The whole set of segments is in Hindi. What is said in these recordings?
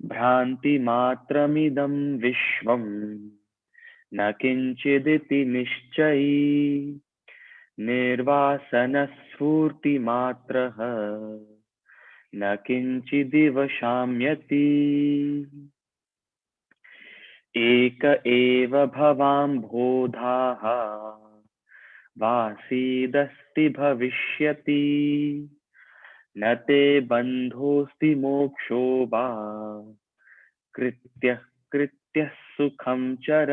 भ्रान्तिमात्रमिदं विश्वम् न किञ्चिदिति निश्चयी निर्वासनस्फूर्तिमात्रः न किञ्चिदिव शाम्यति। एक एव भवाम्भोधाः वासीदस्ति भविष्यति न ते बन्धोऽस्ति मोक्षो वा कृत्यः कृत्यः सुखं चर।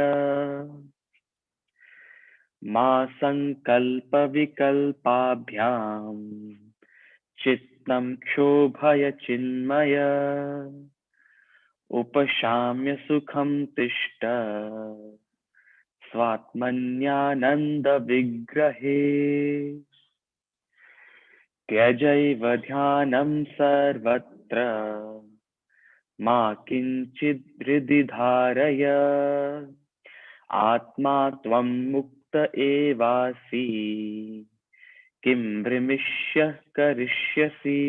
मा संकल्प विकल्पाभ्याम् चित्तं क्षोभय चिन्मय उपशाम्य सुखं तिष्ठ स्वात्मन्यानंद विग्रहे। त्यजैव ध्यानं सर्वत्र मा किंचिद् हृदि धारय आत्मा त्वं मुक्त एवासि किं भ्रमिष्यः करिष्यसि।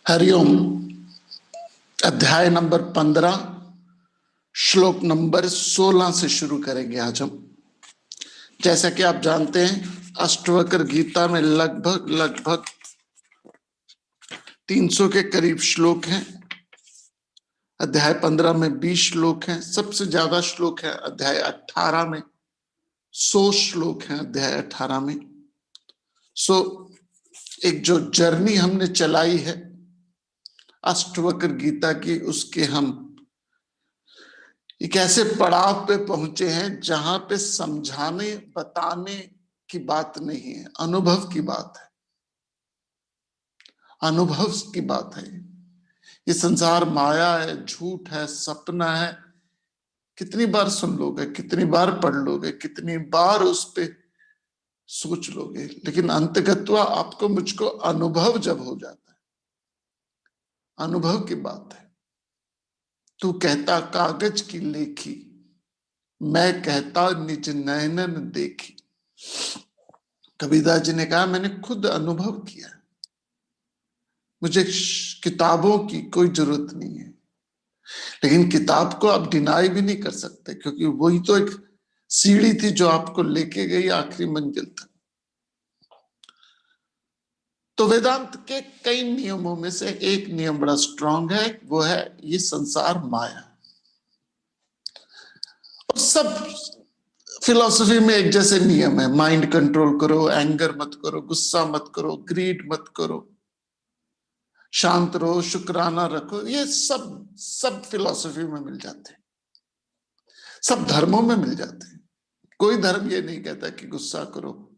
हरिओम। अध्याय नंबर 15 श्लोक नंबर 16 से शुरू करेंगे आज हम। जैसा कि आप जानते हैं अष्टवक्र गीता में लगभग 300 के करीब श्लोक हैं। अध्याय 15 में 20 श्लोक हैं। सबसे ज्यादा श्लोक है अध्याय 18 में, 100 श्लोक हैं अध्याय 18 में। एक जो जर्नी हमने चलाई है अष्टवक्र गीता की, उसके हम एक ऐसे पड़ाव पे पहुंचे हैं जहां पे समझाने बताने की बात नहीं है, अनुभव की बात है। अनुभव की बात है। ये संसार माया है, झूठ है, सपना है। कितनी बार सुन लोगे, कितनी बार पढ़ लोगे, कितनी बार उस पे सोच लोगे, लेकिन अंतगत्वा आपको मुझको अनुभव जब हो जाता है, अनुभव की बात है। तू कहता कागज की लेखी, मैं कहता निज नयनन देखी। कबीरदास जी ने कहा मैंने खुद अनुभव किया, मुझे किताबों की कोई जरूरत नहीं है। लेकिन किताब को आप डिनाई भी नहीं कर सकते, क्योंकि वही तो एक सीढ़ी थी जो आपको लेके गई आखिरी मंजिल तक। तो वेदांत के कई नियमों में से एक नियम बड़ा स्ट्रांग है, वो है ये संसार माया। और सब फिलॉसफी में एक जैसे नियम है, माइंड कंट्रोल करो, एंगर मत करो, गुस्सा मत करो, ग्रीड मत करो, शांत रहो, शुक्राना रखो। ये सब फिलॉसफी में मिल जाते हैं, सब धर्मों में मिल जाते हैं। कोई धर्म ये नहीं कहता कि गुस्सा करो,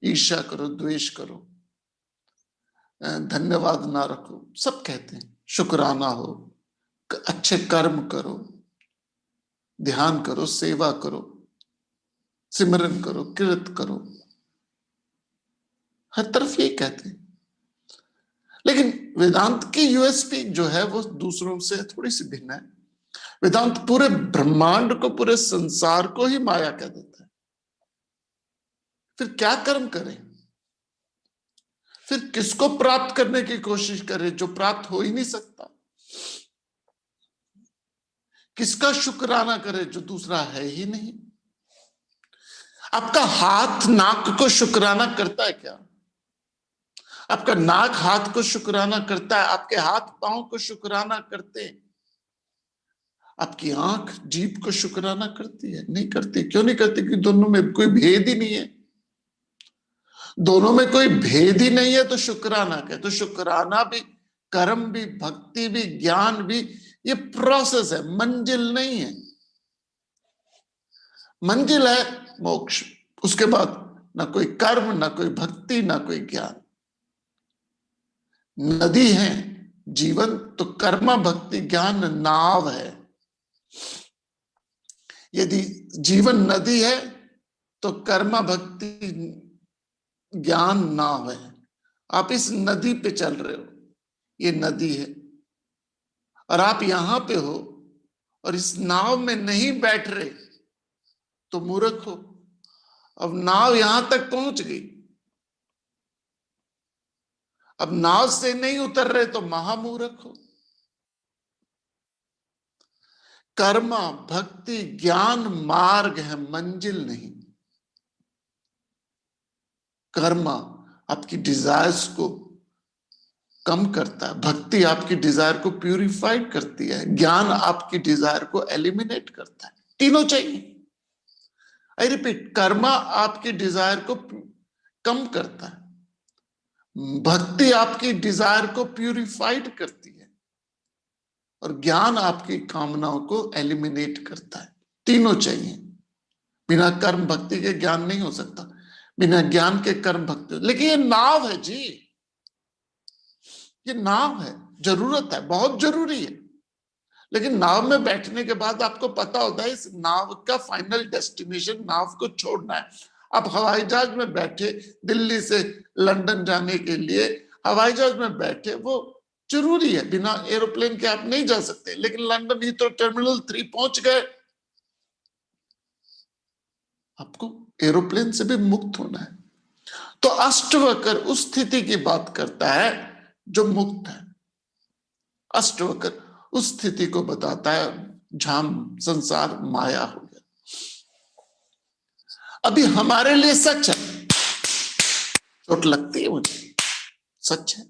ईर्ष्या करो, द्वेष करो, धन्यवाद ना रखो। सब कहते हैं शुक्राना हो, अच्छे कर्म करो, ध्यान करो, सेवा करो, सिमरन करो, कीर्त करो। हर तरफ यही कहते हैं। लेकिन वेदांत की यूएसपी जो है वो दूसरों से थोड़ी सी भिन्न है। वेदांत पूरे ब्रह्मांड को, पूरे संसार को ही माया कह देता है। फिर क्या कर्म करें, फिर किसको प्राप्त करने की कोशिश करें जो प्राप्त हो ही नहीं सकता, किसका शुक्राना करे जो दूसरा है ही नहीं। आपका हाथ नाक को शुक्राना करता है क्या? आपका नाक हाथ को शुक्राना करता है? आपके हाथ पांव को शुक्राना करते हैं? आपकी आंख जीभ को शुक्राना करती है? नहीं करती। क्यों नहीं करती? क्योंकि दोनों में कोई भेद ही नहीं है। दोनों में कोई भेद ही नहीं है तो शुक्राना क्या? तो शुक्राना भी, कर्म भी, भक्ति भी, ज्ञान भी, ये प्रोसेस है, मंजिल नहीं है। मंजिल है मोक्ष, उसके बाद ना कोई कर्म, ना कोई भक्ति, ना कोई ज्ञान। नदी है जीवन, तो कर्म भक्ति ज्ञान नाव है। यदि जीवन नदी है तो कर्म भक्ति ज्ञान नाव है। आप इस नदी पे चल रहे हो, ये नदी है, और आप यहां पे हो और इस नाव में नहीं बैठ रहे, तो मूर्ख हो। अब नाव यहां तक पहुंच गई, अब नाव से नहीं उतर रहे तो महामूर्ख हो। कर्म भक्ति ज्ञान मार्ग है, मंजिल नहीं। कर्म आपकी डिजायर्स को कम करता है, भक्ति आपकी डिजायर को प्यूरिफाइड करती है, ज्ञान आपकी डिजायर को एलिमिनेट करता है। तीनों चाहिए। आई रिपीट, कर्म आपकी डिजायर को कम करता है, भक्ति आपकी डिजायर को प्यूरिफाइड करती है, और ज्ञान आपकी कामनाओं को एलिमिनेट करता है। तीनों चाहिए। बिना कर्म भक्ति के ज्ञान नहीं हो सकता, बिना ज्ञान के कर्म भक्ति। लेकिन ये नाव है जी, ये नाव है, जरूरत है, बहुत जरूरी है। लेकिन नाव में बैठने के बाद आपको पता होता है इस नाव का फाइनल डेस्टिनेशन, नाव को छोड़ना है। आप हवाई जहाज में बैठे, दिल्ली से लंदन जाने के लिए हवाई जहाज में बैठे, वो जरूरी है, बिना एरोप्लेन के आप नहीं जा सकते। लेकिन लंदन ही तो टर्मिनल 3 पहुंच गए, आपको एरोप्लेन से भी मुक्त होना है। तो अष्टवक्र उस स्थिति की बात करता है जो मुक्त है। अष्टवक्र उस स्थिति को बताता है जहां संसार माया हो गया। अभी हमारे लिए सच है, चोट लगती है मुझे, सच है,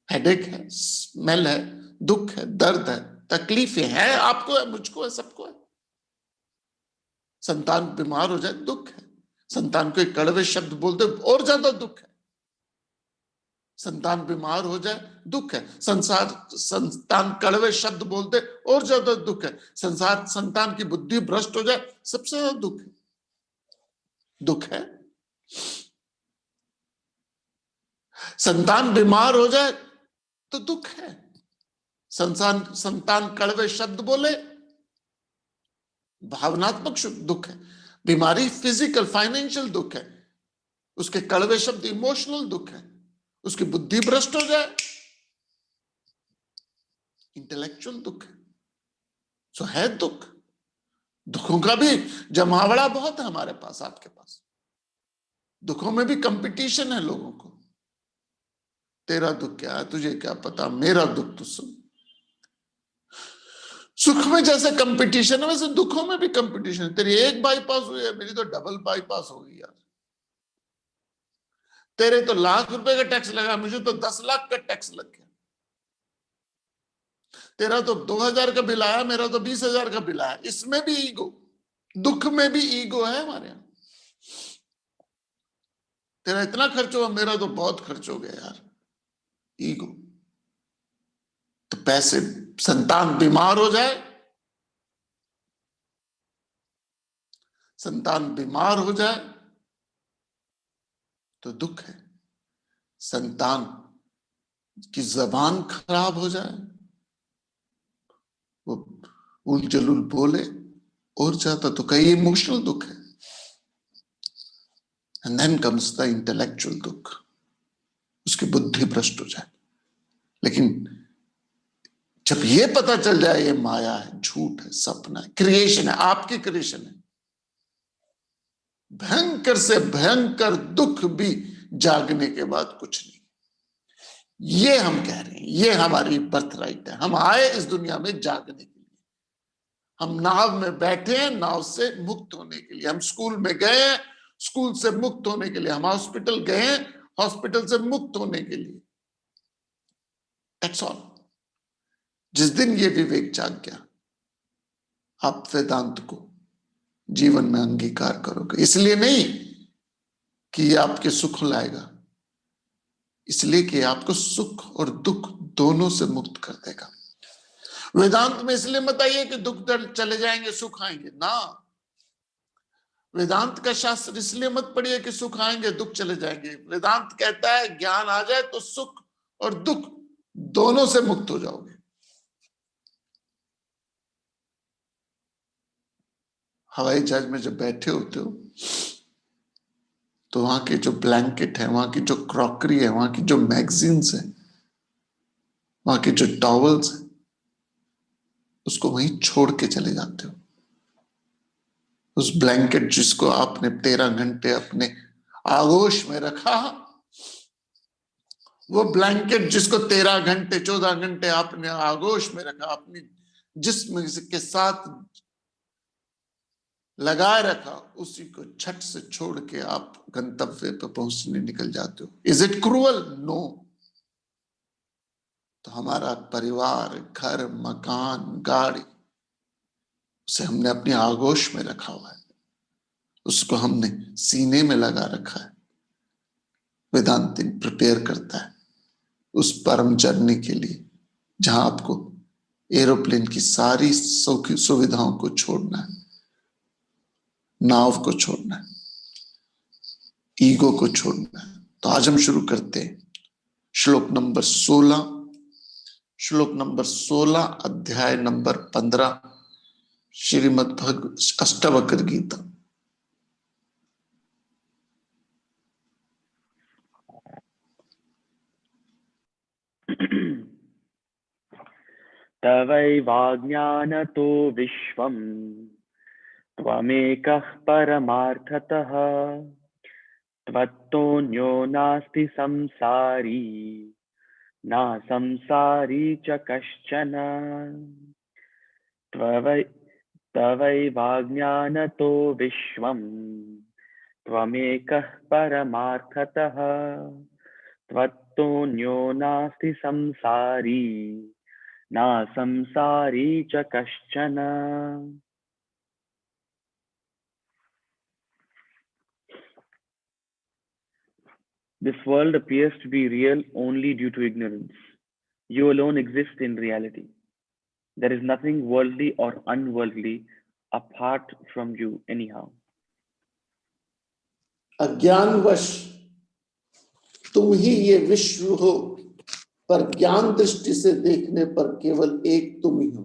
हेडेक है, स्मेल है, दुख है, दर्द है, तकलीफें है, आपको है, मुझको है, सबको है। संतान बीमार हो जाए दुख है, संतान को एक कड़वे शब्द बोलते और ज्यादा दुख है। संतान बीमार हो जाए दुख है, संतान कड़वे शब्द बोलते और ज्यादा दुख है। संतान की बुद्धि भ्रष्ट हो जाए सबसे ज्यादा दुख है। दुख है। संतान बीमार हो जाए तो दुख है। संतान कड़वे शब्द बोले, भावनात्मक दुख है। बीमारी फिजिकल फाइनेंशियल दुख है, उसके कड़वे शब्द इमोशनल दुख है। उसकी बुद्धि भ्रष्ट हो जाए इंटेलेक्चुअल दुख है। सो है दुख। दुखों का भी जमावड़ा बहुत है हमारे पास, आपके पास। दुखों में भी कंपटीशन है लोगों को। तेरा दुख क्या है, तुझे क्या पता, मेरा दुख तो सुन। सुख में जैसे कंपटीशन है वैसे दुखों में भी कंपटीशन है। तेरी एक बाईपास हुई है, मेरी तो डबल बाईपास हो गई यार। तेरे तो ₹1,00,000 का टैक्स लगा, मुझे तो 10 लाख का टैक्स लग गया। तेरा तो 2,000 का बिल आया, मेरा तो 20,000 का बिल आया। इसमें भी ईगो, दुख में भी ईगो है हमारे यहां। तेरा इतना खर्च हुआ, मेरा तो बहुत खर्च हो गया यार, ईगो। तो पैसे, संतान बीमार हो जाए, संतान बीमार हो जाए तो दुख है। संतान की जबान खराब हो जाए, वो उल जलूल बोले और ज्यादा दुख है। ये इमोशनल दुख है। And then comes the intellectual दुख, उसकी बुद्धि भ्रष्ट हो जाए। लेकिन जब ये पता चल जाए ये माया है, झूठ है, सपना है, क्रिएशन है, आपकी क्रिएशन है, भयंकर से भयंकर दुख भी जागने के बाद कुछ नहीं। ये हम कह रहे हैं, ये हमारी बर्थ राइट है। हम आए इस दुनिया में जागने के लिए। हम नाव में बैठे हैं नाव से मुक्त होने के लिए। हम स्कूल में गए हैं स्कूल से मुक्त होने के लिए। हम हॉस्पिटल गए हैं हॉस्पिटल से मुक्त होने के लिए। That's all. जिस दिन ये विवेक जाग गया, आप वेदांत को जीवन में अंगीकार करोगे। इसलिए नहीं कि ये आपके सुख लाएगा, इसलिए कि आपको सुख और दुख दोनों से मुक्त कर देगा। वेदांत में इसलिए मत आइए कि दुख चले जाएंगे सुख आएंगे ना। वेदांत का शास्त्र इसलिए मत पढ़िए कि सुख आएंगे दुख चले जाएंगे। वेदांत कहता है ज्ञान आ जाए तो सुख और दुख दोनों से मुक्त हो जाओगे। हवाई जहाज में जब बैठे होते हो तो वहां के जो ब्लैंकेट है, वहां की जो क्रॉकरी है, वहां की जो मैगजीन्स है, वहां के जो टॉवल्स है, उसको वहीं छोड़ के चले जाते हो। उस ब्लैंकेट जिसको आपने 13 घंटे अपने आगोश में रखा, वो ब्लैंकेट जिसको 13 घंटे 14 घंटे आपने आगोश में रखा, अपनी जिस्म के साथ लगाए रखा, उसी को झट से छोड़ के आप गंतव्य पर पहुंचने निकल जाते हो। Is it cruel? नो। तो हमारा परिवार, घर, मकान, गाड़ी, उसे हमने अपनी आगोश में रखा हुआ है, उसको हमने सीने में लगा रखा है। वेदांतिन प्रिपेयर करता है उस परम जर्नी के लिए, जहां आपको एरोप्लेन की सारी सुविधाओं को छोड़ना है, नाव को छोड़ना है, ईगो को छोड़ना है। तो आज हम शुरू करते हैं श्लोक नंबर 16, अध्याय नंबर 15, श्रीमद् अष्टावक्र गीता। तवैवाज्ञानतो विश्वम् त्वमेकः परमार्थतः त्वत्तोऽन्यो नास्ति संसारी न संसारी च कश्चन। तवैवाज्ञानतो विश्वम् त्वमेकः परमार्थतः त्वत्तोऽन्यो नास्ति संसारी न संसारी च कश्चन। This world appears to be real only due to ignorance. You alone exist in reality. There is nothing worldly or unworldly apart from you anyhow. अज्ञानवश तुम ही ये विश्व हो, पर ज्ञान दृष्टि से देखने पर केवल एक तुम ही हो।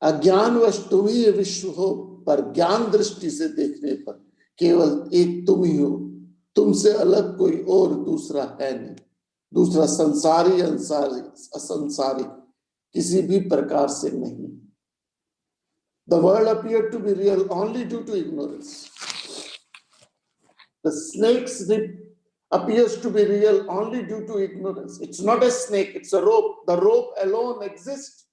अज्ञानवश तुम ही ये विश्व हो, पर ज्ञान दृष्टि से देखने पर केवल एक तुम ही हो। तुमसे अलग कोई और दूसरा है नहीं। दूसरा संसारी असंसारी किसी भी प्रकार से नहीं। The world appeared to be real only due to ignorance. The snake's rib appears to be real only due to ignorance. It's not a snake, it's a rope. The rope alone exists.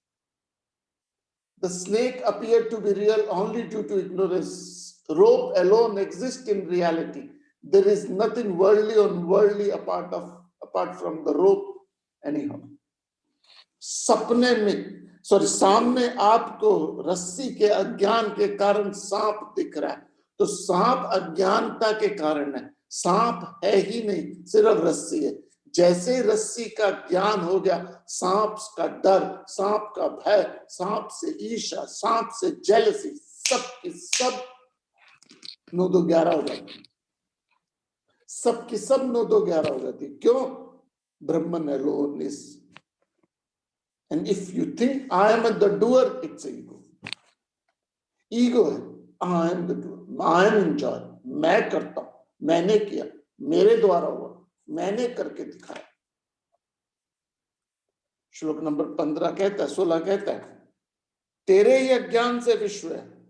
The snake appeared to be real only due to ignorance. Rope alone exists in reality. There is nothing worldly or unworldly apart from the rope anyhow. सामने आपको रस्सी के अज्ञान के कारण सांप दिख रहा है, तो सांप अज्ञानता के कारण है। सांप है ही नहीं, सिर्फ रस्सी है। जैसे रस्सी का ज्ञान हो गया, सांप का डर, सांप का भय, सांप से ईर्ष्या, सांप से जेलसी, सब 9-2-11 हो जाती। सबकी सब 9-2-11 हो जाती। क्यों? ब्रह्मन alone is. And if you think I am the doer, it's ego. Ego है, I am the doer, I am in charge, मैं करता हूं, मैंने किया, मेरे द्वारा हुआ, मैंने करके दिखाया। श्लोक नंबर 15 कहता है, 16 कहता है, तेरे ही अज्ञान से विश्व है,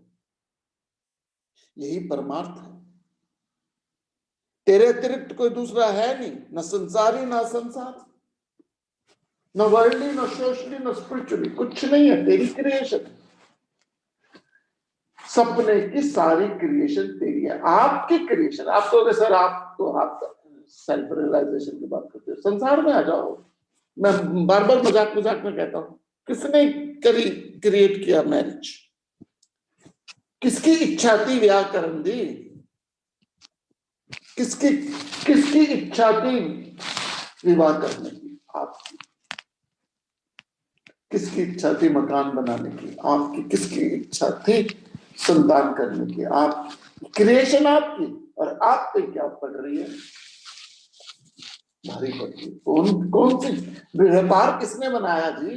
यही परमार्थ है। तेरे अतिरिक्त कोई दूसरा है नहीं, न संसारी न असंसारी, न वर्ल्डली न सोशली न स्पिरिचुअली, कुछ नहीं है। तेरी क्रिएशन, सपने की सारी क्रिएशन तेरी है, आपकी क्रिएशन। आप तो सर आप सेल्फ रियलाइजेशन की बात करते हो, संसार में आ जाओ। मैं बार बार मजाक में कहता हूं, किसने क्रिएट किया मैरिज? किसकी इच्छा थी व्याकरण दी? किसकी इच्छा थी विवाह करने की? आपकी। किसकी इच्छा थी मकान बनाने की? आपकी। किसकी इच्छा थी संतान करने की? आप। क्रिएशन आपकी, और आप पे क्या पड़ रही है? भारी पड़ती। कौन सी व्यापार किसने बनाया जी?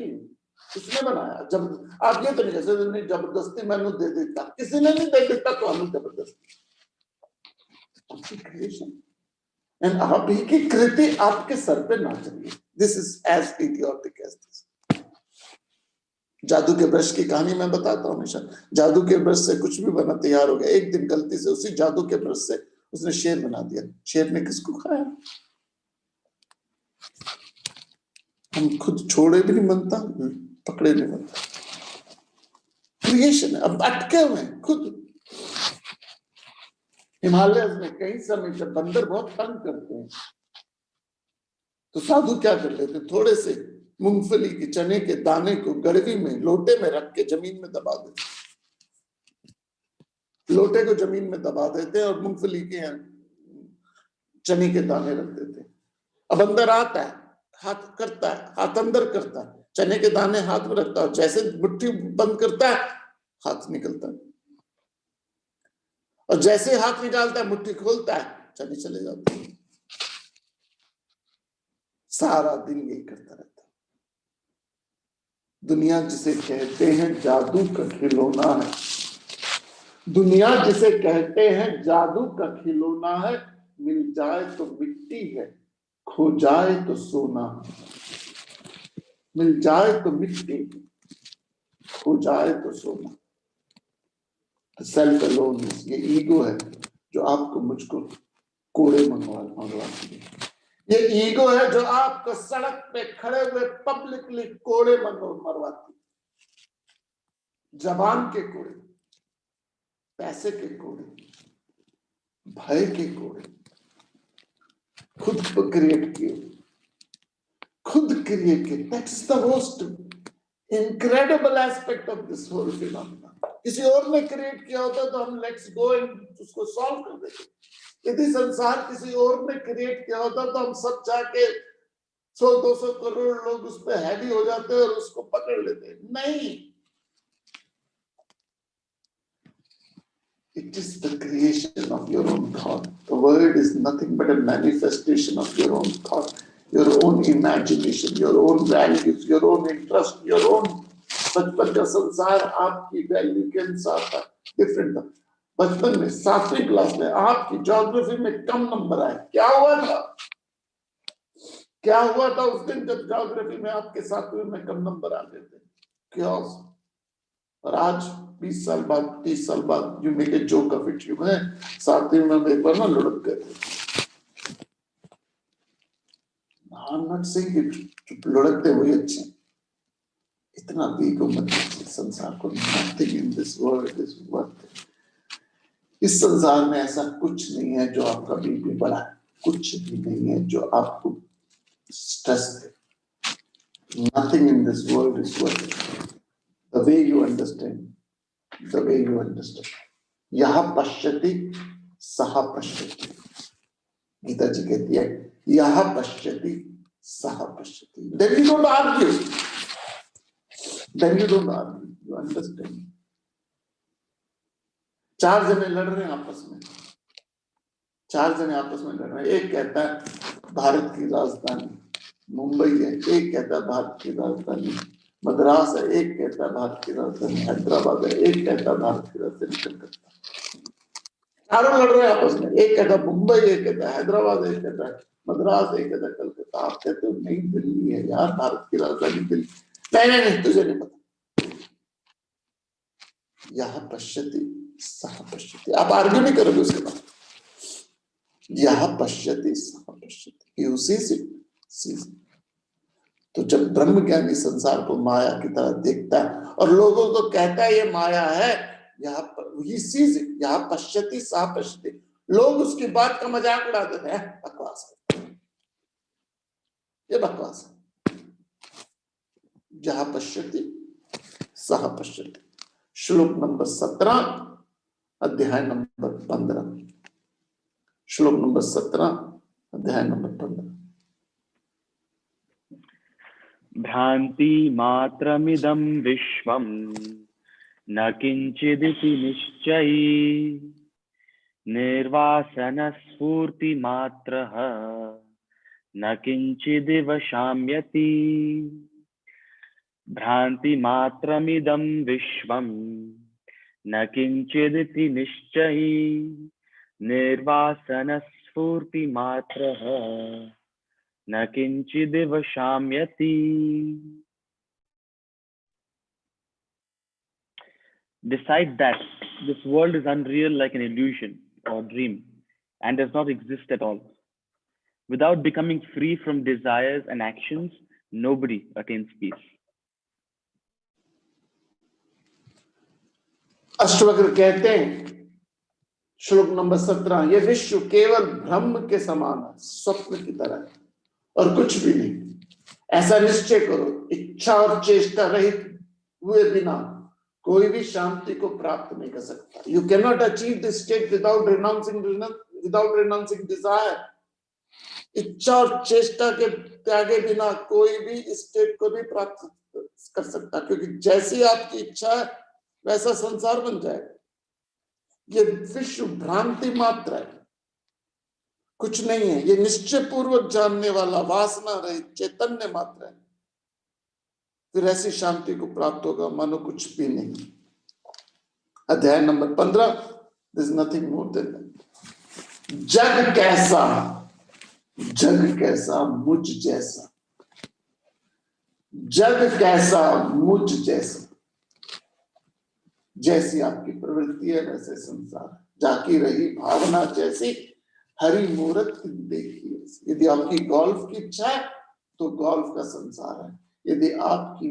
किसने बनाया? जब आप ये तो नहीं कह सकते जबरदस्ती मैंने दे देता, किसी ने नहीं दे देता, तो हमें जबरदस्ती क्रिएशन। एंड आप ही की कृति आपके सर पे ना चलिए। This is as idiotic as this. जादू के ब्रश की कहानी मैं बताता हूँ हमेशा। जादू के ब्रश से कुछ भी बना तैयार हो गया। एक दिन गलती से उसी जादू के ब्रश से उसने शेर बना दिया। शेर ने किसको खाया? हम खुद छोड़े भी नहीं बनता, पकड़े नहीं बनता। क्रिएशन है, अब अटके हुए हैं खुद। हिमालय में कई समय जब बंदर बहुत तंग करते हैं तो साधु क्या कर लेते, थोड़े से मूंगफली के चने के दाने को गड़वी में लोटे में रख के जमीन में दबा देते। लोटे को जमीन में दबा देते हैं और मूंगफली के चने के दाने रख देते हैं। अब अंदर आता है, हाथ करता है, हाथ अंदर करता है, चने के दाने हाथ में रखता है, जैसे मुट्ठी बंद करता है हाथ निकलता है, और जैसे हाथ निकालता है मुट्ठी खोलता है चने चले जाते हैं। सारा दिन यही करता रहता है। दुनिया जिसे कहते हैं जादू का खिलौना है, दुनिया जिसे कहते हैं जादू का खिलौना है, मिल जाए तो मिट्टी है, खो जाए तो सोना। मिल जाए तो मिट्टी, खो जाए तो सोना। सेल्फ अलोन, ये ईगो है जो आपको मुझको कोड़े मंगवाती है। ये ईगो है जो आपको सड़क पे खड़े हुए पब्लिकली कोड़े मरवाती है। जबान के कोड़े, पैसे के कोड़े, भय के कोड़े, खुद को क्रिएट किए, खुद क्रिएट किए। That's the most incredible aspect of this whole phenomena. किसी और ने क्रिएट किया होता तो हम लेट्स गो एंड उसको सॉल्व कर देते। यदि संसार किसी और ने क्रिएट किया होता तो हम सब जाके 100-200 करोड़ लोग उस पर हैवी हो जाते और उसको पकड़ लेते। नहीं, it is the creation of your own thought. The world is nothing but a manifestation of your own thought, your own imagination, your own values, your own interest, your own। बचपन का संसार आपकी वैल्यू के अनुसार था, डिफरेंट था। बचपन में 7वीं क्लास में आपकी ज्योग्राफी में कम नंबर आए, क्या हुआ था? क्या हुआ था उस दिन जब ज्योग्राफी में आपके 7वीं में कम नंबर आ गए थे? क्या? और आज 20 साल बाद, 30 साल बाद you make a joke of it. You मैं 7वीं में एक बार ना लुढ़क गए थे। आई एम नॉट सेइंग इट, लुढ़कते हुए अच्छे, इतना वीक मत कीजिए संसार को। Nothing in this world is worth. इस संसार में ऐसा कुछ नहीं है जो आपका बीपी बढ़ाए, कुछ भी नहीं है जो आपको stress they. Nothing in this world is worth it. The way you understand, the way you understand. यह पश्यति सह पश्यति, गीता जी कहती है यह पश्यति सह पश्यति। Then you don't argue. Then you don't argue. You understand. 4 जने लड़ रहे हैं आपस में, 4 जने आपस में लड़ रहे हैं। एक कहता है भारत की राजधानी मुंबई है, एक कहता है भारत की राजधानी मद्रास है, एक कहता है भारत की राजधानी हैदराबाद है, एक कहता है भारत की राजधानी कलकत्ता। चारों लड़ रहे हैं आपस में। एक कहता है मुंबई, एक कहता है हैदराबाद, एक कहता है मद्रास, एक कहता है कलकत्ता। आप कहते हो नहीं दिल्ली है यार, भारत की राजधानी दिल्ली। नहीं, तुझे नहीं पता। यह पश्यति सह पश्यति, आप आर्ग्यू नहीं करोगे उसके बाद। यह पश्यति सह पश्यति, you sees it, sees it. तो जब ब्रह्मज्ञानी संसार को माया की तरह देखता है और लोगों को कहता है ये माया है, यहाँ पश्यति सह पश्यति, लोग उसकी बात का मजाक उड़ा देते हैं, बकवास है, ये बकवास है। जहाँ पश्यति सह पश्यति। श्लोक नंबर 17, अध्याय नंबर 15। श्लोक नंबर 17, अध्याय नंबर 15। भ्रांति मात्रमिदं विश्वं न किंचिदिति निश्चयी, निर्वासन स्फूर्ति मात्रः न किंचिदिव शाम्यति। भ्रांति मात्रमिदं विश्वं न किंचिदिति निश्चयी, निर्वासन स्फूर्ति मात्रः न किंचिदिव शाम्यति। Decide that this world is unreal, like an illusion or dream, and does not exist at all. Without becoming free from desires and actions, nobody attains peace. Ashtavakra कहते हैं, श्लोक नंबर 17, ये विश्व केवल ब्रह्म के समान है, स्वप्न की तरह, और कुछ भी नहीं। ऐसा निश्चय करो, इच्छा और चेष्टा रहित हुए बिना कोई भी शांति को प्राप्त नहीं कर सकता। You can not achieve this state without renouncing desire. इच्छा और चेष्टा के त्यागे बिना कोई भी इस स्टेट को नहीं प्राप्त कर सकता, क्योंकि जैसी आपकी इच्छा है वैसा संसार बन जाएगा। ये विश्व भ्रांति मात्र है, कुछ नहीं है। ये निश्चय पूर्वक जानने वाला वासना रहित चैतन्य मात्र है। फिर ऐसी शांति को प्राप्त होगा मानो कुछ भी नहीं। अध्याय number 15, this nothing more than जग कैसा, जग कैसा मुझ जैसा, जग कैसा मुझ जैसा। जैसी आपकी प्रवृत्ति है वैसे संसार है। जाकी रही भावना जैसी, हरि मूरत देखिए। यदि आपकी गोल्फ की इच्छा है तो गोल्फ का संसार है। यदि आपकी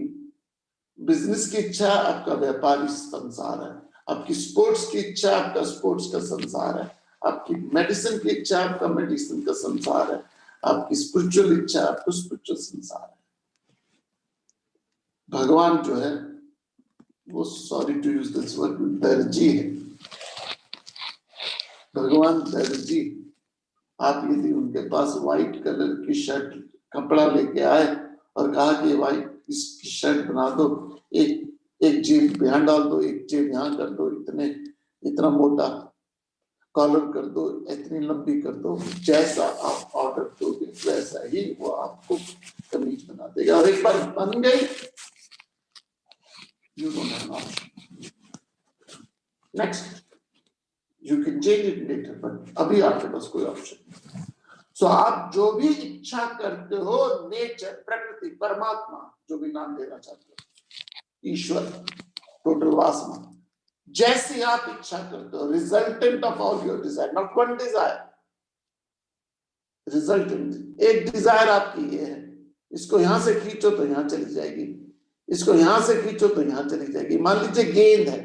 बिजनेस की इच्छा है, आपका व्यापारी संसार है। आपकी स्पोर्ट्स की इच्छा, आपका स्पोर्ट्स का संसार है। आपकी मेडिसिन की इच्छा, आपका मेडिसिन का संसार है। आपकी स्पिरिचुअल इच्छा, आपका स्पिरिचुअल संसार है। भगवान जो है वो, sorry to use this word, दर्जी है। भगवान दर्जी। आप यदि उनके पास व्हाइट कलर की शर्ट कपड़ा लेके आए और कहा कि व्हाइट इसकी शर्ट बना दो, एक जेब यहां डाल दो, एक जेब यहां कर दो, इतना मोटा कॉलर कर दो, इतनी लंबी कर दो, जैसा आप ऑर्डर दोगे वैसा ही वो आपको कमीज बना देगा। और एक बार बन गई, you don't have an option. Next, you can change it later, but अभी आपके पास कोई ऑप्शन नहीं। So आप जो भी इच्छा करते हो, नेचर, प्रकृति, परमात्मा, जो भी नाम देना चाहते हो, ईश्वर, टोटल वासना, जैसी आप इच्छा करते हो, resultant of all your desire, not one Dzire, resultant. एक डिजायर आपकी ये है, इसको यहां से खींचो तो यहां चली जाएगी, इसको यहां से खींचो तो यहां चली जाएगी। मान लीजिए गेंद है,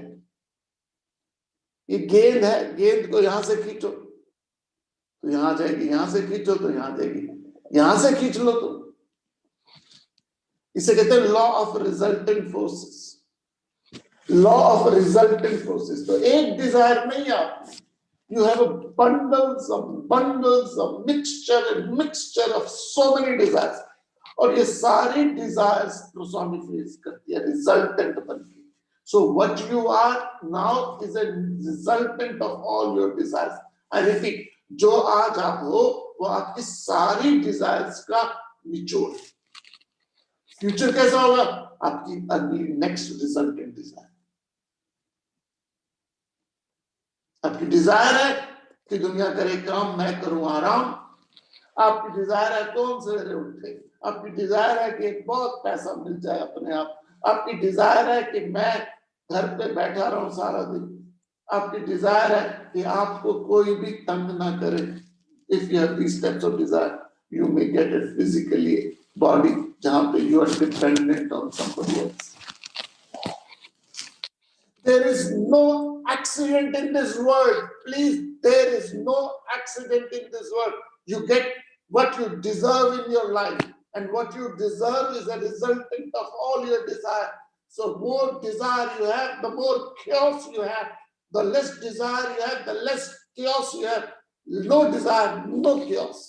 ये गेंद है, गेंद को यहां से खींचो तो यहां जाएगी, यहां से खींचो तो यहां जाएगी, यहां से खींच लो तो। इसे कहते हैं law of resultant forces, law of resultant forces. तो एक डिजायर नहीं आपकी, you have a bundles of mixture of so many desires, और ये सारी desires personifies करती है रिजल्टेंट बनके। So what you are now is a resultant of all your desires. I repeat, जो आज आप हो वो आपकी सारी desires का निचोड़। फ्यूचर कैसा होगा? आपकी अगली नेक्स्ट रिजल्टेंट डिजायर। आपकी डिजायर है कि दुनिया करे काम, मैं करूं आराम। आपकी डिजायर है कौन सवेरे उठे। आपकी डिजायर है कि बहुत पैसा मिल जाए अपने आप। आपकी डिजायर है कि मैं घर पे बैठा रहूं सारा दिन। आपकी डिजायर है कि आपको कोई भी तंग ना करे। If you have these steps of desire, you may get a physically body जहां पे you are dependent on somebody else. There is no accident in this world. Please, there is no accident in this world. You get what you deserve in your life, and what you deserve is a resultant of all your desire. So more desire you have, the more chaos you have. The less desire you have, the less chaos you have. No desire, no chaos.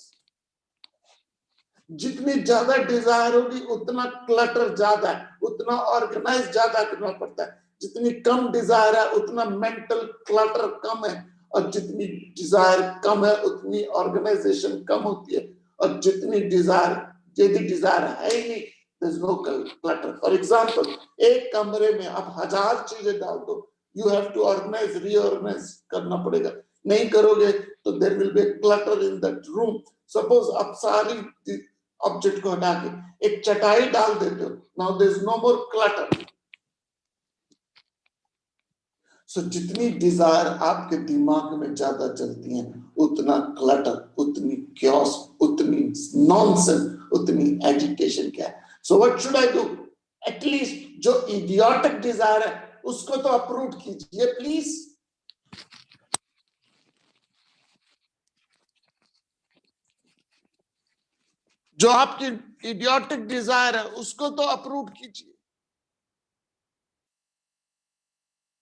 जितनी ज्यादा डिजायर होगी उतना क्लटर ज्यादा है, उतना ऑर्गेनाइज ज्यादा करना पड़ता है। जितनी कम डिजायर है उतना मेंटल क्लटर कम है, और जितनी डिजायर कम है उतनी ऑर्गेनाइजेशन कम होती है। और जितनी डिजायर, यदि डिजायर है ही नहीं, there's no clutter. For example, एक कमरे में आप 1000 चीजें डाल दो, you have to organize, reorganize करना पड़ेगा। नहीं करोगे तो there will be clutter in that room. Suppose आप सारी ऑब्जेक्ट को हटा के एक चटाई डाल देते हो, now there is no more clutter. सो जितनी डिजायर आपके दिमाग में ज्यादा चलती हैं, उतना क्लटर, उतनी क्योस, उतनी नॉनसेंस, उतनी एजिटेशन क्या है। So what should I do? At least जो इडियोटिक डिजायर है उसको तो अप्रूव कीजिए प्लीज। जो आपकी इडियोटिक डिजायर है उसको तो अप्रूव कीजिए।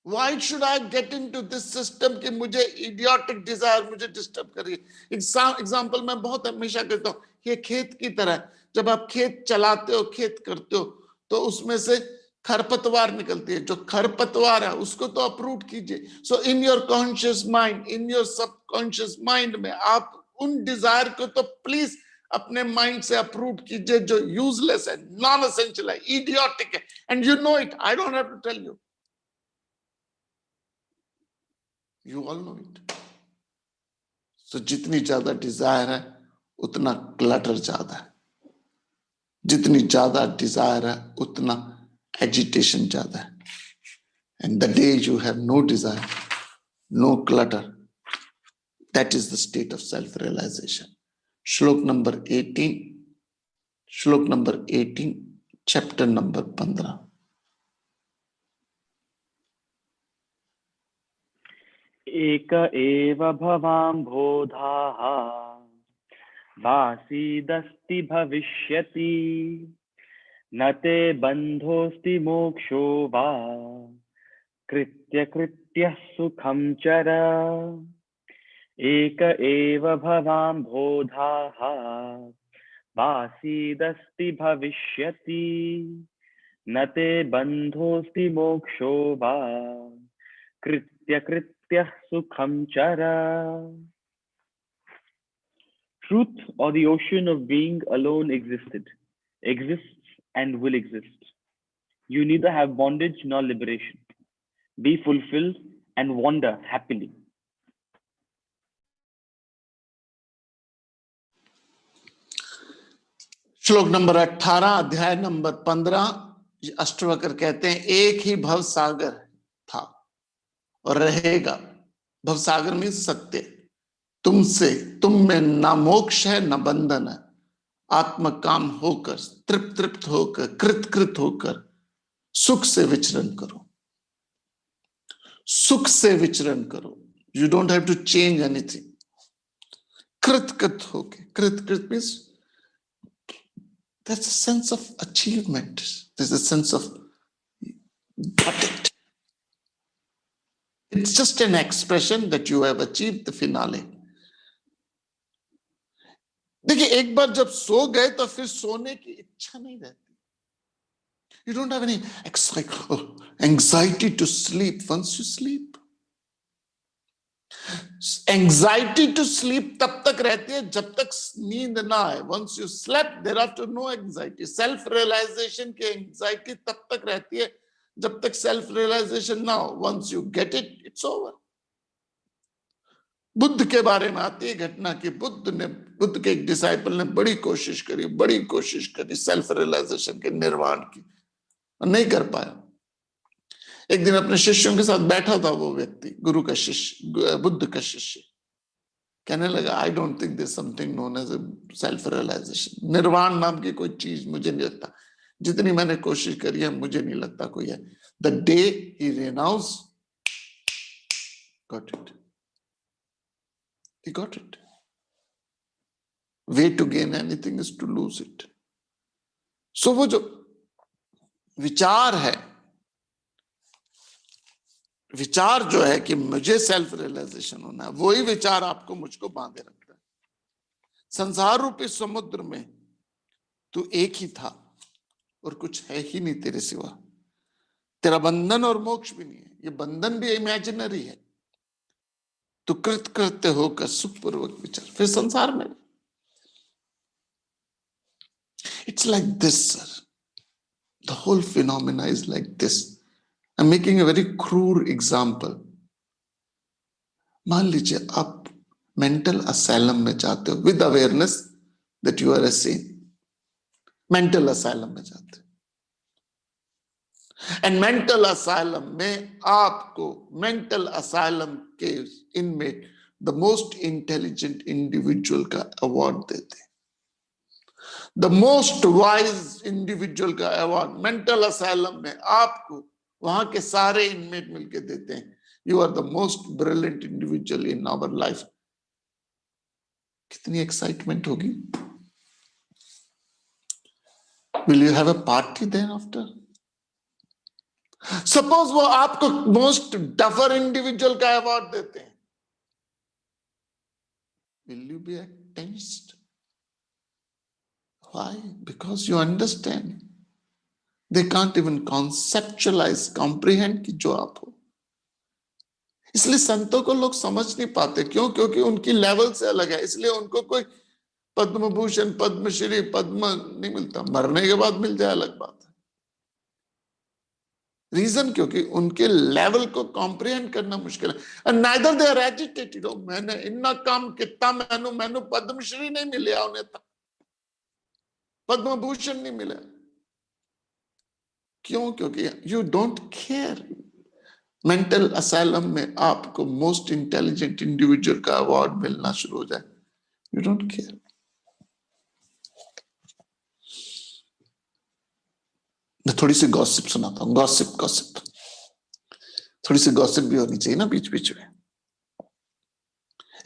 Why should I get into this system कि मुझे idiotic desire मुझे डिस्टर्ब करिए। एग्जाम्पल मैं बहुत हमेशा कहता हूँ, ये खेत की तरह है। जब आप खेत चलाते हो, खेत करते हो, तो उसमें से खरपतवार निकलती है। जो खरपतवार है उसको तो अप्रूव कीजिए। So in your conscious mind, in your subconscious mind में आप उन डिजायर को तो प्लीज अपने माइंड से अप्रूव कीजिए जो यूजलेस है, नॉन एसेंशियल है, इडियोटिक है, and you know it. I don't have to tell you, you all know it. So जितनी ज्यादा डिजायर है उतना क्लटर ज्यादा है, जितनी ज्यादा डिजायर है उतना एजिटेशन ज्यादा है। And the day you have no desire, no clutter, that is the state of self-realization. श्लोक नंबर 18, श्लोक नंबर 18, चैप्टर नंबर 15। एक एव भवाम्भोधाः वासीदस्ति भविष्यति न ते बन्धोऽस्ति मोक्षो वा कृत्य कृत्यः सुखं चर। एक एव भवाम्भोधाः वासीदस्ति भविष्यति न ते बन्धोऽस्ति मोक्षो वा कृत्य कृत्यः सुखं चर। Truth, or the ocean of being alone, exists and will exist. You neither have bondage nor liberation. Be fulfilled and wander happily. श्लोक नंबर 18, अध्याय नंबर 15। अष्टवक्र कहते हैं एक ही भव सागर था और रहेगा। भव सागर में सत्य, तुमसे, तुम में ना मोक्ष है ना बंधन है। आत्म काम होकर, तृप्त होकर, कृत होकर सुख से विचरण करो, सुख से विचरण करो। You don't have to change anything. कृत होके, कृत means there's a sense of achievement, there's a sense of got it. It's just an expression that you have achieved the finale. देखिए एक बार जब सो गए तो फिर सोने की इच्छा नहीं रहती। You don't have any anxiety to sleep once you sleep. Anxiety to sleep तब तक रहती है जब तक नींद ना आए। Once you slept, thereafter no anxiety. Self realization की anxiety तब तक रहती है जब तक self realization ना हो। Once you get it, it's over. Buddha के बारे में आती है घटना कि बुद्ध के एक डिसाइपल ने बड़ी कोशिश करी सेल्फ रियलाइजेशन के निर्वाण की, और नहीं कर पाया। एक दिन अपने शिष्यों के साथ बैठा था वो व्यक्ति, गुरु का शिष्य, बुद्ध का शिष्य, कहने लगा I don't think there something known as self realization. निर्वाण नाम की कोई चीज मुझे नहीं लगता, जितनी मैंने कोशिश करी है मुझे नहीं लगता कोई है। The day he renounce got it, he got it. Way to gain anything is to lose it. So वो जो विचार है, विचार जो है कि मुझे सेल्फ रियलाइजेशन होना है, वही विचार आपको मुझको बांधे रखता है। संसार रूपी समुद्र में तू एक ही था और कुछ है ही नहीं तेरे सिवा। तेरा बंधन और मोक्ष भी नहीं है, ये बंधन भी इमेजिनरी है। तो कृत्य होकर सुखपूर्वक विचार, फिर संसार में। It's like this, sir. The whole phenomena is like this. I'm making a very crude example. मान लीजिए आप मेंटल असाइलम में जाते हो with awareness that you are a sane. Mental asylum में जाते हो, एंड मेंटल असाइलम में आपको मेंटल असाइलम के inmate the most intelligent individual का अवार्ड देते हैं, द मोस्ट वाइज इंडिविजुअल का अवार्ड मेंटल असाइलम में आपको वहां के सारे इनमेट मिलके देते हैं, you are the most brilliant individual in our life. कितनी एक्साइटमेंट होगी। Will you have a party then after? Suppose वो आपको मोस्ट डफर इंडिविजुअल का अवार्ड देते हैं, will you be tensed? Why? Because you understand. They can't even conceptualize, comprehend कि जो आप हो। इसलिए संतों को लोग समझ नहीं पाते, क्यों? क्योंकि उनकी लेवल से अलग है, इसलिए उनको कोई पद्म भूषण, पद्मश्री, पद्म नहीं मिलता, मरने के बाद मिल जाए अलग बात है। रीजन क्योंकि उनके लेवल को कॉम्प्रिहेंड करना मुश्किल है। Neither they are educated. मैंने इतना काम कितना मैनू पद्मश्री नहीं मिले, उन्हें पद्म भूषण नहीं मिला, क्यों? क्योंकि you don't care. Mental asylum में आपको मोस्ट इंटेलिजेंट इंडिविजुअल का अवार्ड मिलना शुरू हो जाए, यू डोंट केयर। मैं थोड़ी सी गॉसिप सुनाता हूं, गॉसिप थोड़ी सी गॉसिप भी होनी चाहिए ना बीच बीच में।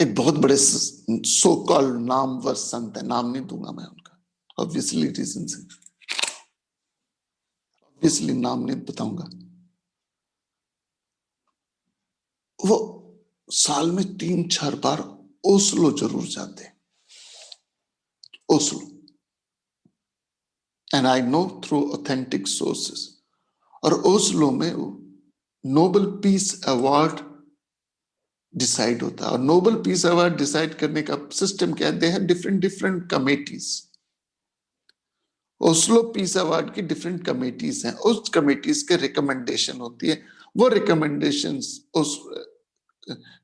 एक बहुत बड़े सो कॉल्ड नामवर संत है, नाम नहीं दूंगा मैं उनका, ऑब्वियसली रीजन से, ऑब्वियसली नाम नहीं बताऊंगा। वो साल में 3-4 बार ओस्लो जरूर जाते, Oslo, and I know through authentic sources. और ओस्लो में नोबेल पीस अवार्ड डिसाइड होता है, और नोबेल पीस अवार्ड डिसाइड करने का सिस्टम क्या है? They have different committees. Oslo peace award की डिफरेंट कमेटीज हैं, उस कमेटीज के रिकमेंडेशन होती है, वो रिकमेंडेशंस उस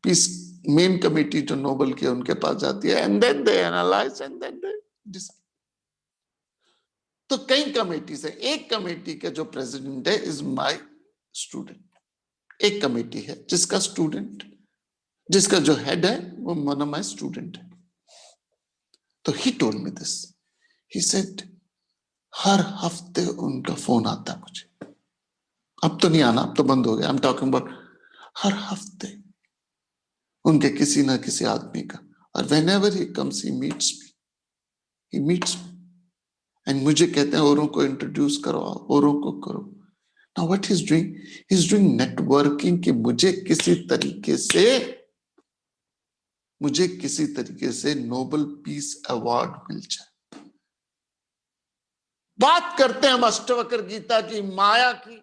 पीस मेन कमेटी जो नोबेल की उनके पास जाती है, and then they analyse and then they decide. तो कई कमेटीज है, एक कमेटी का जो प्रेसिडेंट है इज माय स्टूडेंट। एक कमेटी है जिसका स्टूडेंट, जिसका जो हेड है वो वन ऑफ माय स्टूडेंट है। तो he told me this, he said हर हफ्ते उनका फोन आता है मुझे, अब तो नहीं आना, अब तो बंद हो गया, I am talking about her हफ्ते उनके किसी ना किसी आदमी का, और whenever he comes he meets me and मुझे कहते हैं औरों को इंट्रोड्यूस करवाओ, औरों को करो। Now what he is doing networking, कि मुझे किसी तरीके से नोबेल पीस अवार्ड मिल जाए। बात करते हैं हम अष्टवक्र गीता की माया की,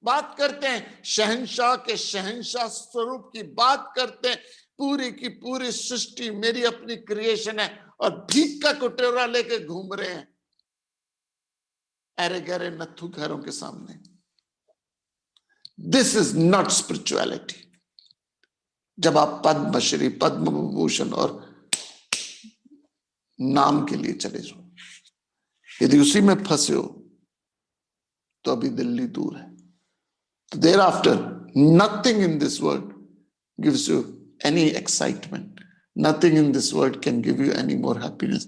बात करते हैं शहंशाह के शहंशाह स्वरूप की, बात करते हैं पूरी की पूरी सृष्टि मेरी अपनी क्रिएशन है, और भीख का कुटेरा लेके घूम रहे हैं अरे गहरे नत्थु घरों के सामने। This is not spirituality. जब आप पद्मश्री, पद्म विभूषण और नाम के लिए चले जाओ, यदि उसी में फंसे हो तो अभी दिल्ली दूर है। Thereafter, nothing in this world gives you any excitement. Nothing in this world can give you any more happiness.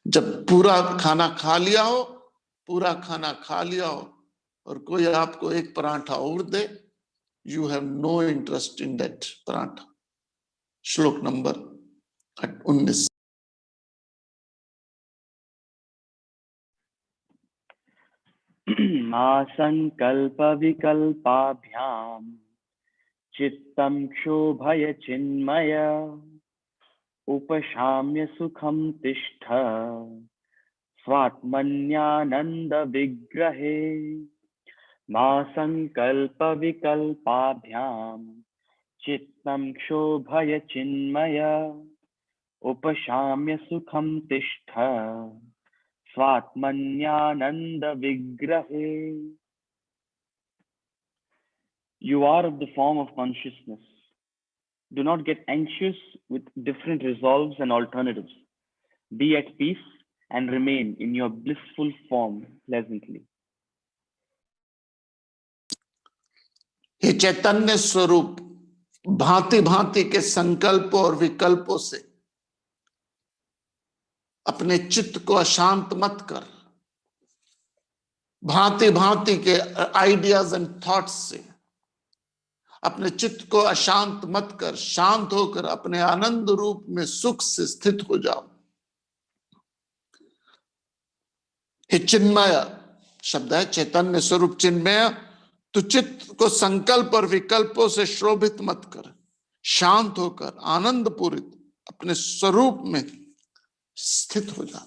जब पूरा खाना खा लिया हो, पूरा खाना खा लिया हो, और कोई आपको एक पराठा और दे, you have no interest in that paratha. श्लोक नंबर 19। मा संकल्प विकल्पाभ्याम चित्तं क्षोभय चिन्मय उपशाम्य सुखं तिष्ठ स्वात्मन्यानंद विग्रहे। मा संकल्प विकल्पाभ्याम चित्तं क्षोभय चिन्मय उपशाम्य सुखं तिष्ठ स्वात्मन्यानंद विग्रहे। You are of the form of consciousness. Do not get anxious with different resolves and alternatives. Be at peace and remain in your blissful form pleasantly. हे चैतन्य स्वरूप, भांति भांति के संकल्पों और विकल्पों से अपने चित्त को अशांत मत कर। भांति भांति के आइडियाज एंड थॉट्स से अपने चित्त को अशांत मत कर। शांत होकर अपने आनंद रूप में सुख से स्थित हो जाओ। हे चिन्मय शब्द है, चैतन्य स्वरूप चिन्मय, तो चित्त को संकल्प और विकल्पों से शोभित मत कर। शांत होकर आनंद पूरित अपने स्वरूप में स्थित हो जा।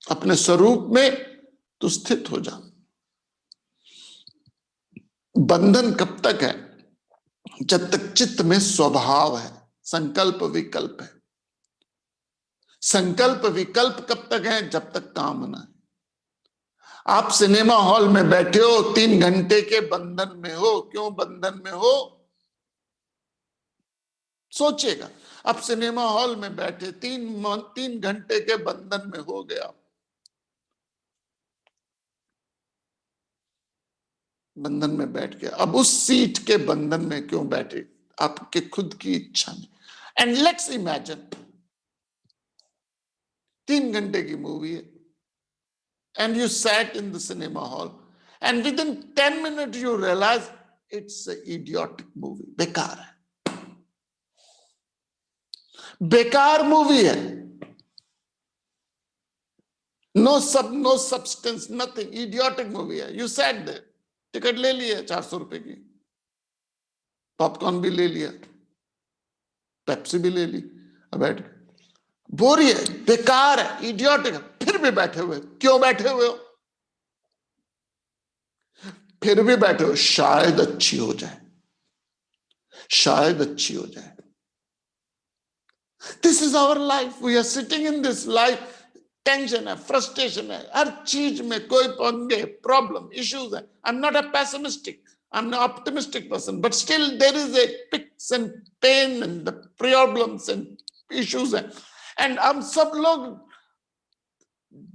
अपने स्वरूप में तो स्थित हो जा। बंधन कब तक है? जब तक चित्त में स्वभाव है, संकल्प विकल्प है। संकल्प विकल्प कब तक है? जब तक कामना है। आप सिनेमा हॉल में बैठे हो, 3 घंटे के बंधन में हो। क्यों बंधन में हो? सोचिएगा, आप सिनेमा हॉल में बैठे 3 घंटे के बंधन में हो गया। बंधन में बैठ गया, अब उस सीट के बंधन में क्यों बैठे? आपके खुद की इच्छा नहीं। एंड लेट्स इमेजिन 3 घंटे की मूवी है, and you sat in the cinema hall, and within 10 minutes you realize it's an idiotic movie. बेकार है, बेकार मूवी है। No substance, nothing, idiotic movie है। You sat there, टिकट ले लिया 400 रुपए की, पॉपकॉर्न भी ले लिया, पेप्सी भी ले ली, अब बैठ गए। बोरी है, बेकार है, इडियोटिक है, फिर भी बैठे हुए। क्यों बैठे हुए हो? फिर भी बैठे हो, शायद अच्छी हो जाए, शायद अच्छी हो जाए। This is our life, we are sitting in this life. Tension है, फ्रस्ट्रेशन है, हर चीज में कोई पंगे, प्रॉब्लम, इश्यूज है। I am not a pessimistic, I am not optimistic person, but still there is a pics and pain and the problems and issues है। एंड हम सब लोग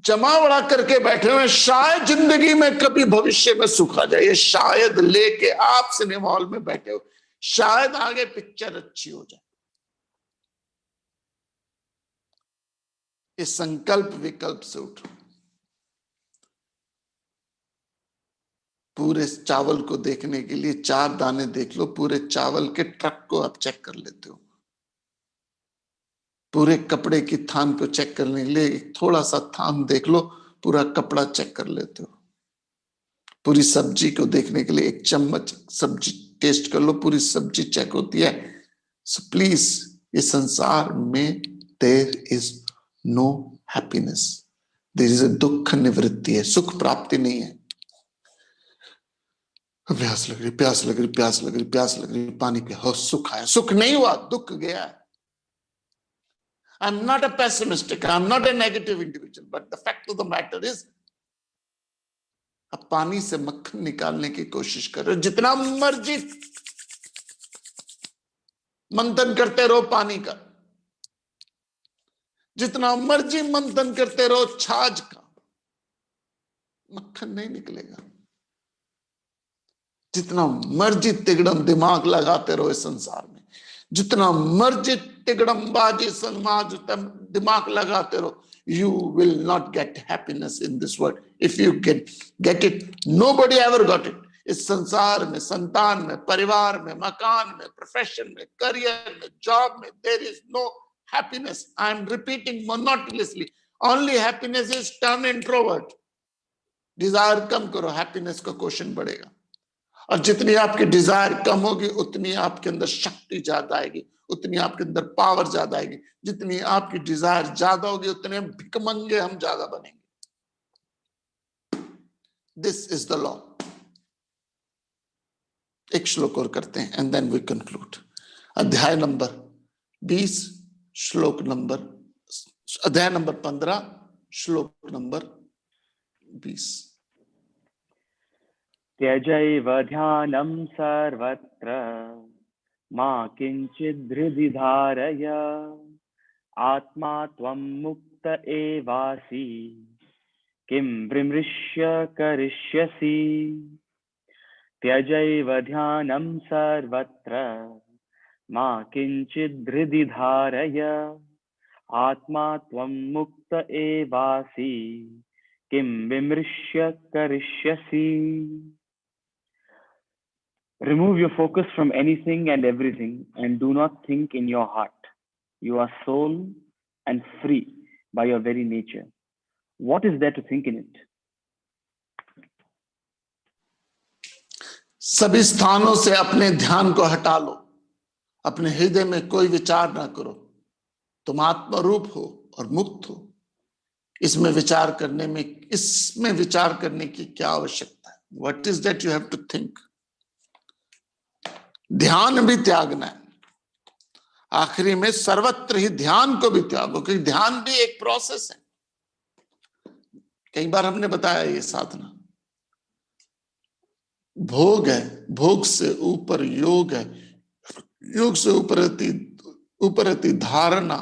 जमा बड़ा करके बैठे हुए, शायद जिंदगी में कभी भविष्य में सुख आ जाए। शायद लेके आप सिनेमा हॉल में बैठे हो, शायद आगे पिक्चर अच्छी हो जाए। इस संकल्प विकल्प से उठो। पूरे चावल को देखने के लिए 4 दाने देख लो, पूरे चावल के ट्रक को आप चेक कर लेते हो। पूरे कपड़े की थान को चेक करने के लिए थोड़ा सा थान देख लो, पूरा कपड़ा चेक कर लेते हो। पूरी सब्जी को देखने के लिए 1 चम्मच सब्जी टेस्ट कर लो, पूरी सब्जी चेक होती है। सो प्लीज, इस संसार में there is no happiness, there is a दुख निवृत्ति है, सुख प्राप्ति नहीं है। प्यास लग रही, प्यास लग रही, प्यास लग रही, प्यास लग रही, पानी पिया, हो, सुख आया। सुख नहीं हुआ, दुख गया। I'm not a pessimistic, I'm not a negative individual, but the fact of the matter is, अब पानी से मक्खन निकालने की कोशिश कर रहे हो, जितना मर्जी मंथन करते रहो पानी का, जितना मर्जी मंथन करते रहो छाछ का, मक्खन नहीं निकलेगा। जितना मर्जी तिगड़म दिमाग लगाते रहो इस संसार में, जितना मर्जी तिगड़म बाजी समाज दिमाग लगाते रहो, you will not get happiness in this world. If you get it, nobody ever got it. इस संसार में, संतान में, परिवार में, मकान में, प्रोफेशन में, करियर में, जॉब में, there is no happiness. I am repeating monotonously. Only happiness is turn introvert. Desire कम करो, happiness का क्वेश्चन बढ़ेगा। और जितनी आपकी डिजायर कम होगी, उतनी आपके अंदर शक्ति ज्यादा आएगी, उतनी आपके अंदर पावर ज्यादा आएगी। जितनी आपकी डिजायर ज्यादा होगी, उतने भिकमंगे हम ज्यादा बनेंगे। This is the law. एक श्लोक और करते हैं एंड देन वी कंक्लूड। अध्याय नंबर 20, श्लोक नंबर, अध्याय नंबर 15, श्लोक नंबर 20। त्यजैव ध्यानं सर्वत्र मा किंचिद् हृदि धारय, आत्मा त्वं मुक्त एवासि किं विमृश्य करिष्यसि। त्यजैव ध्यानं सर्वत्र मा किंचिद् हृदि धारय आत्मा त्वं मुक्त एवासि किं विमृश्य करिष्यसि. Remove your focus from anything and everything and do not think in your heart. You are soul and free by your very nature. What is there to think in it? सभी स्थानों से अपने ध्यान को हटा लो, अपने हृदय में कोई विचार ना करो. तुम आत्मरूप हो और मुक्त हो. इसमें विचार करने की क्या आवश्यकता है? What is that you have to think? ध्यान भी त्यागना है. आखिरी में सर्वत्र ही ध्यान को भी त्यागो, क्योंकि ध्यान भी एक प्रोसेस है. कई बार हमने बताया ये साधना भोग है, भोग से ऊपर योग है, योग से ऊपर धारणा,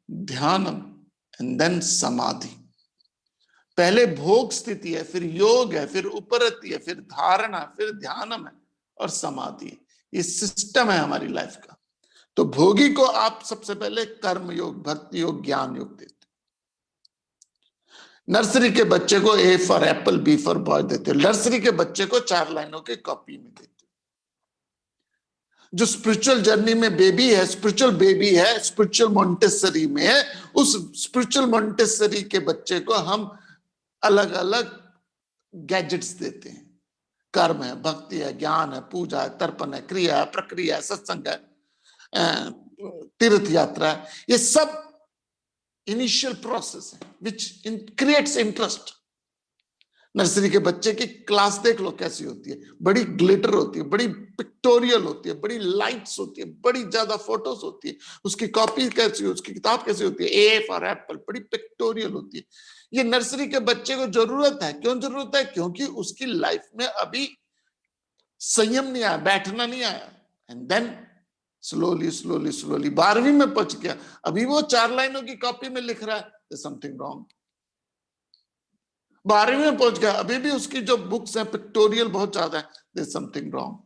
ध्यानम एंड देन समाधि. पहले भोग स्थिति है, फिर योग है, फिर उपरति है, फिर धारणा, फिर ध्यानम है और समाधि. ये सिस्टम है हमारी लाइफ का. तो भोगी को आप सबसे पहले कर्म योग, भक्ति योग, ज्ञान योग देते. नर्सरी के बच्चे को A for apple, B for boy देते हो. नर्सरी के बच्चे को 4 लाइनों की कॉपी में देते हो. जो स्पिरिचुअल जर्नी में बेबी है, स्पिरिचुअल बेबी है, स्पिरिचुअल मॉन्टेसरी में है, उस स्पिरिचुअल मॉन्टेसरी के बच्चे को हम अलग अलग गैजेट्स देते हैं. कर्म है, भक्ति है, ज्ञान है, पूजा है, तर्पण है, क्रिया है, प्रक्रिया है, सत्संग है, तीर्थ यात्रा है. ये सब इनिशियल प्रोसेस है विच क्रिएट्स इंटरेस्ट. नर्सरी के बच्चे की क्लास देख लो कैसी होती है. बड़ी ग्लिटर होती है, बड़ी पिक्टोरियल होती है, बड़ी लाइट्स होती है, बड़ी ज्यादा फोटोज होती है. उसकी कॉपी कैसी, उसकी किताब कैसी होती है? ए फॉर एप्पल, बड़ी पिक्टोरियल होती है. ये नर्सरी के बच्चे को जरूरत है. क्यों जरूरत है? क्योंकि उसकी लाइफ में अभी संयम नहीं आया, बैठना नहीं आया. एंड देन स्लोली 12वीं में पहुंच गया, अभी वो 4 लाइनों की कॉपी में लिख रहा है. There's something wrong. 12वीं में पहुंच गया, अभी भी उसकी जो बुक्स हैं पिक्टोरियल बहुत ज्यादा है. There's something wrong.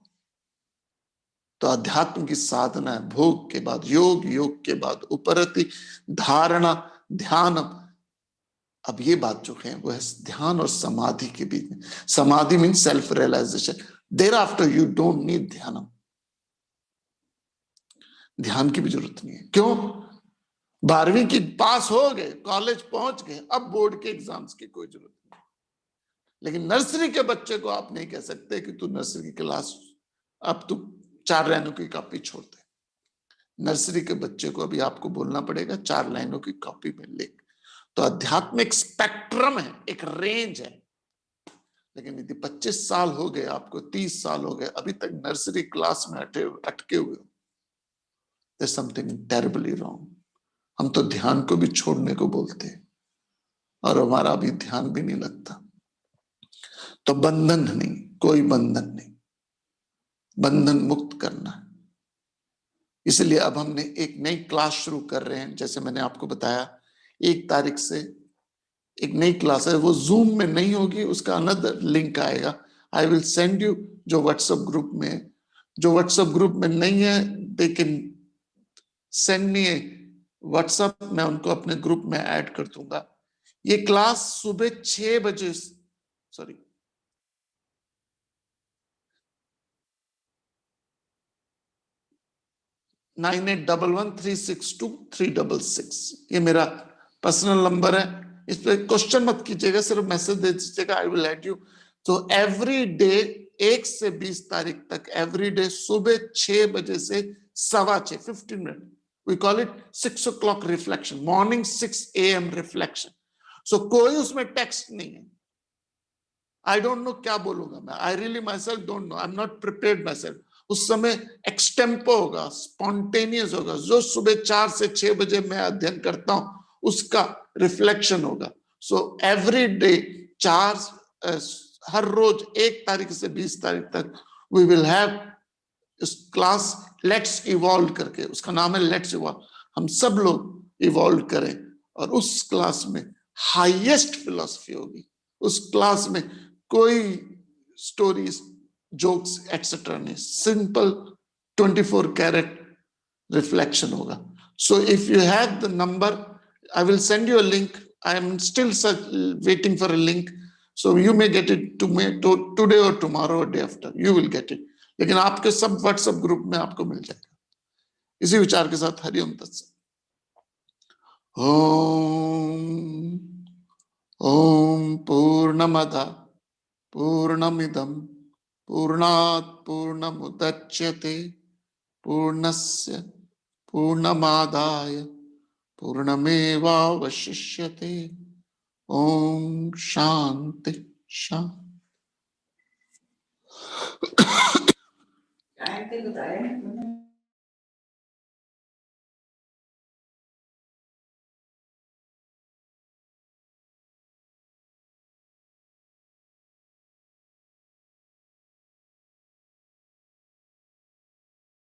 तो अध्यात्म की साधना है भोग के बाद योग, योग के बाद उपरति, धारणा, ध्यानम. अब ये बात जो है वो है ध्यान और समाधि के बीच में. समाधि means self realization. Thereafter you don't need ध्यानम. ध्यान की भी जरूरत नहीं है. क्यों? 12वीं की पास हो गए, कॉलेज पहुंच गए, अब बोर्ड के एग्जाम्स की कोई जरूरत नहीं. लेकिन नर्सरी के बच्चे को आप नहीं कह सकते कि तू नर्सरी की क्लास, अब तू 4 लाइनों की कॉपी छोड़ दे. नर्सरी के बच्चे को अभी आपको बोलना पड़ेगा 4 लाइनों की कॉपी में लिख. तो आध्यात्मिक स्पेक्ट्रम है, एक रेंज है. लेकिन यदि 25 साल हो गए आपको, 30 साल हो गए, अभी तक नर्सरी क्लास में अटके हुए हो, there's something terribly wrong. हम तो ध्यान को भी छोड़ने को बोलते हैं और हमारा अभी ध्यान भी नहीं लगता. तो बंधन नहीं, कोई बंधन नहीं, बंधन मुक्त करना है. इसलिए अब हमने एक नई क्लास शुरू कर रहे हैं. जैसे मैंने आपको बताया 1 तारीख से एक नई क्लास है, वो जूम में नहीं होगी, उसका अनदर लिंक आएगा. I will send you. जो व्हाट्सएप ग्रुप में नहीं है, they can send me WhatsApp, मैं उनको अपने ग्रुप में ऐड कर दूंगा. ये क्लास सुबह 6 बजे, सॉरी 9811362366, ये मेरा पर्सनल नंबर है. इस पे क्वेश्चन मत कीजिएगा, सिर्फ मैसेज दे दीजिएगा, आई विल ऐड यू. तो एवरी डे 1 से 20 तारीख तक एवरी डे सुबह 6 बजे से 6:15, 15 minute. We call it 6 o'clock reflection, morning 6 a.m. reflection. So कोई उसमें टेक्स्ट नहीं है. I don't know क्या बोलूंगा मैं. I really myself don't know. I'm not prepared myself. उस समय एक्सटेम्पो होगा, स्पॉन्टेनियस होगा. जो सुबह 4 से 6 बजे मैं अध्ययन करता हूं उसका रिफ्लेक्शन होगा. सो एवरी डे 4, हर रोज 1 तारीख से 20 तारीख तक वी विल हैव इस क्लास लेट्स इवॉल्व करके. उसका नाम है लेट्स इवॉल्व. हम सब लोग इवॉल्व करें और उस क्लास में हाईएस्ट फिलॉसफी होगी. उस क्लास में कोई स्टोरीज, जोक्स एटसेट्रा नहीं, सिंपल 24 कैरेट रिफ्लेक्शन होगा. So if you have the number, I will send you a link. I am still waiting for a link. So you may get it today or tomorrow or day after. You will get it. लेकिन आपके सब व्हाट्सएप ग्रुप में आपको मिल जाएगा. इसी विचार के साथ हरिओम तत्सत. ओम ओम पूर्णमद पूर्णमिदं पूर्णात् पूर्णमुदच्यते पूर्णस्य पूर्णमादाय पूर्णमेवावशिष्यते. ओम शांति शांति.